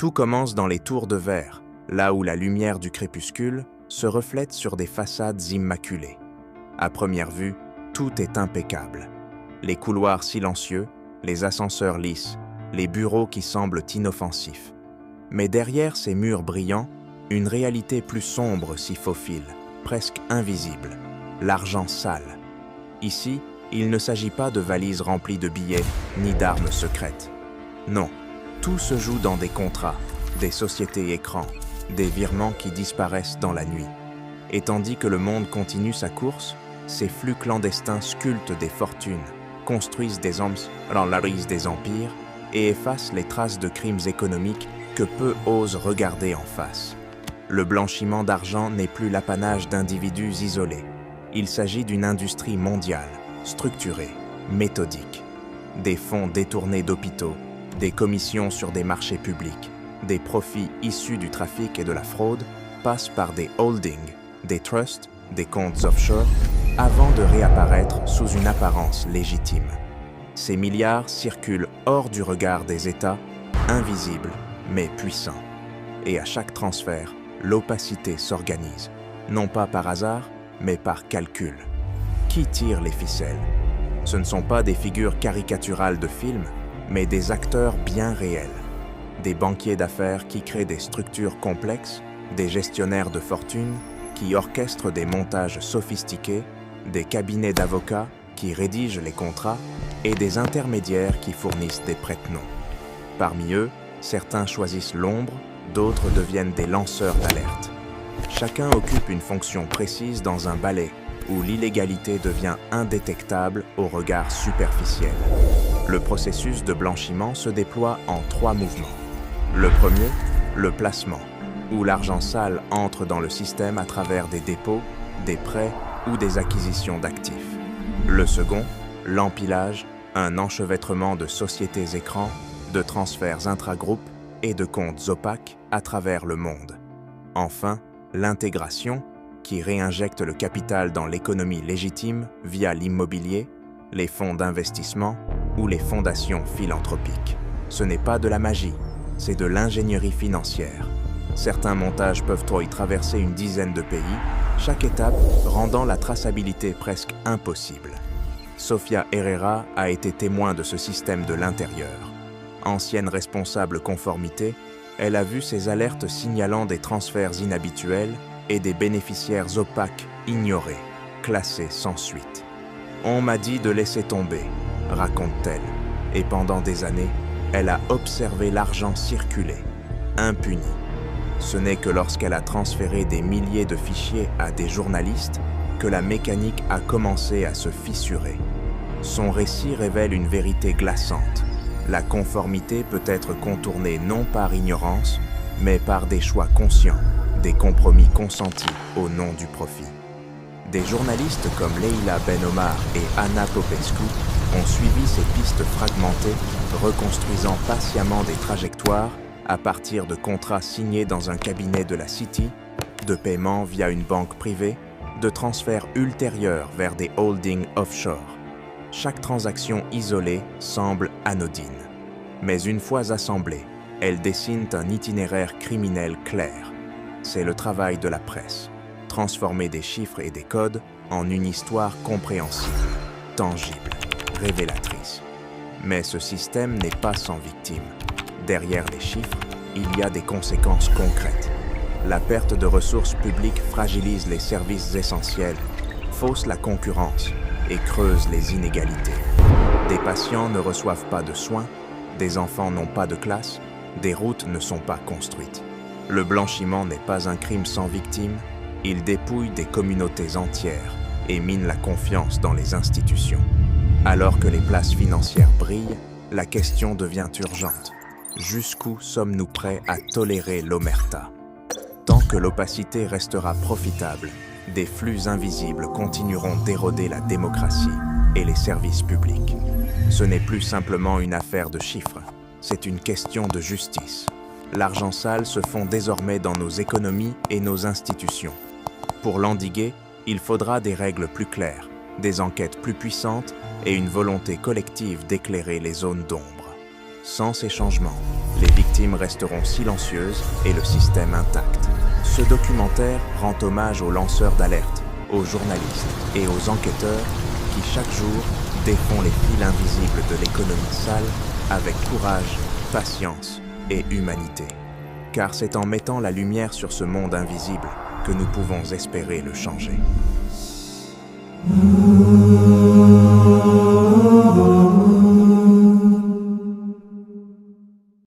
Tout commence dans les tours de verre, là où la lumière du crépuscule se reflète sur des façades immaculées. À première vue, tout est impeccable. Les couloirs silencieux, les ascenseurs lisses, les bureaux qui semblent inoffensifs. Mais derrière ces murs brillants, une réalité plus sombre s'y faufile, presque invisible, l'argent sale. Ici, il ne s'agit pas de valises remplies de billets ni d'armes secrètes. Non, tout se joue dans des contrats, des sociétés écrans, des virements qui disparaissent dans la nuit. Et tandis que le monde continue sa course, ces flux clandestins sculptent des fortunes, construisent des larisent des empires et effacent les traces de crimes économiques que peu osent regarder en face. Le blanchiment d'argent n'est plus l'apanage d'individus isolés. Il s'agit d'une industrie mondiale, structurée, méthodique. Des fonds détournés d'hôpitaux, des commissions sur des marchés publics, des profits issus du trafic et de la fraude passent par des holdings, des trusts, des comptes offshore, avant de réapparaître sous une apparence légitime. Ces milliards circulent hors du regard des États, invisibles mais puissants. Et à chaque transfert, l'opacité s'organise, non pas par hasard, mais par calcul. Qui tire les ficelles? Ce ne sont pas des figures caricaturales de films, mais des acteurs bien réels. Des banquiers d'affaires qui créent des structures complexes, des gestionnaires de fortune qui orchestrent des montages sophistiqués, des cabinets d'avocats qui rédigent les contrats et des intermédiaires qui fournissent des prête-noms. Parmi eux, certains choisissent l'ombre, d'autres deviennent des lanceurs d'alerte. Chacun occupe une fonction précise dans un balai où l'illégalité devient indétectable au regard superficiel. Le processus de blanchiment se déploie en 3 mouvements. Le premier, le placement, où l'argent sale entre dans le système à travers des dépôts, des prêts ou des acquisitions d'actifs. Le second, l'empilage, un enchevêtrement de sociétés écrans, de transferts intragroupes et de comptes opaques à travers le monde. Enfin, l'intégration, qui réinjecte le capital dans l'économie légitime via l'immobilier, les fonds d'investissement ou les fondations philanthropiques. Ce n'est pas de la magie, c'est de l'ingénierie financière. Certains montages peuvent y traverser une dizaine de pays, chaque étape rendant la traçabilité presque impossible. Sofia Herrera a été témoin de ce système de l'intérieur. Ancienne responsable conformité, elle a vu ces alertes signalant des transferts inhabituels et des bénéficiaires opaques ignorés, classés sans suite. « On m'a dit de laisser tomber », raconte-t-elle, et pendant des années, elle a observé l'argent circuler, impuni. Ce n'est que lorsqu'elle a transféré des milliers de fichiers à des journalistes que la mécanique a commencé à se fissurer. Son récit révèle une vérité glaçante. La conformité peut être contournée non par ignorance, mais par des choix conscients, des compromis consentis au nom du profit. Des journalistes comme Leila Ben Omar et Anna Popescu ont suivi ces pistes fragmentées, reconstruisant patiemment des trajectoires à partir de contrats signés dans un cabinet de la City, de paiements via une banque privée, de transferts ultérieurs vers des holdings offshore. Chaque transaction isolée semble anodine. Mais une fois assemblée, elles dessinent un itinéraire criminel clair. C'est le travail de la presse. Transformer des chiffres et des codes en une histoire compréhensible, tangible, révélatrice. Mais ce système n'est pas sans victimes. Derrière les chiffres, il y a des conséquences concrètes. La perte de ressources publiques fragilise les services essentiels, fausse la concurrence et creuse les inégalités. Des patients ne reçoivent pas de soins, des enfants n'ont pas de classe, des routes ne sont pas construites. Le blanchiment n'est pas un crime sans victimes, il dépouille des communautés entières et mine la confiance dans les institutions. Alors que les places financières brillent, la question devient urgente. Jusqu'où sommes-nous prêts à tolérer l'omerta? Tant que l'opacité restera profitable, des flux invisibles continueront d'éroder la démocratie et les services publics. Ce n'est plus simplement une affaire de chiffres, c'est une question de justice. L'argent sale se fond désormais dans nos économies et nos institutions. Pour l'endiguer, il faudra des règles plus claires, des enquêtes plus puissantes et une volonté collective d'éclairer les zones d'ombre. Sans ces changements, les victimes resteront silencieuses et le système intact. Ce documentaire rend hommage aux lanceurs d'alerte, aux journalistes et aux enquêteurs qui chaque jour défont les fils invisibles de l'économie sale avec courage, patience et humanité. Car c'est en mettant la lumière sur ce monde invisible que nous pouvons espérer le changer.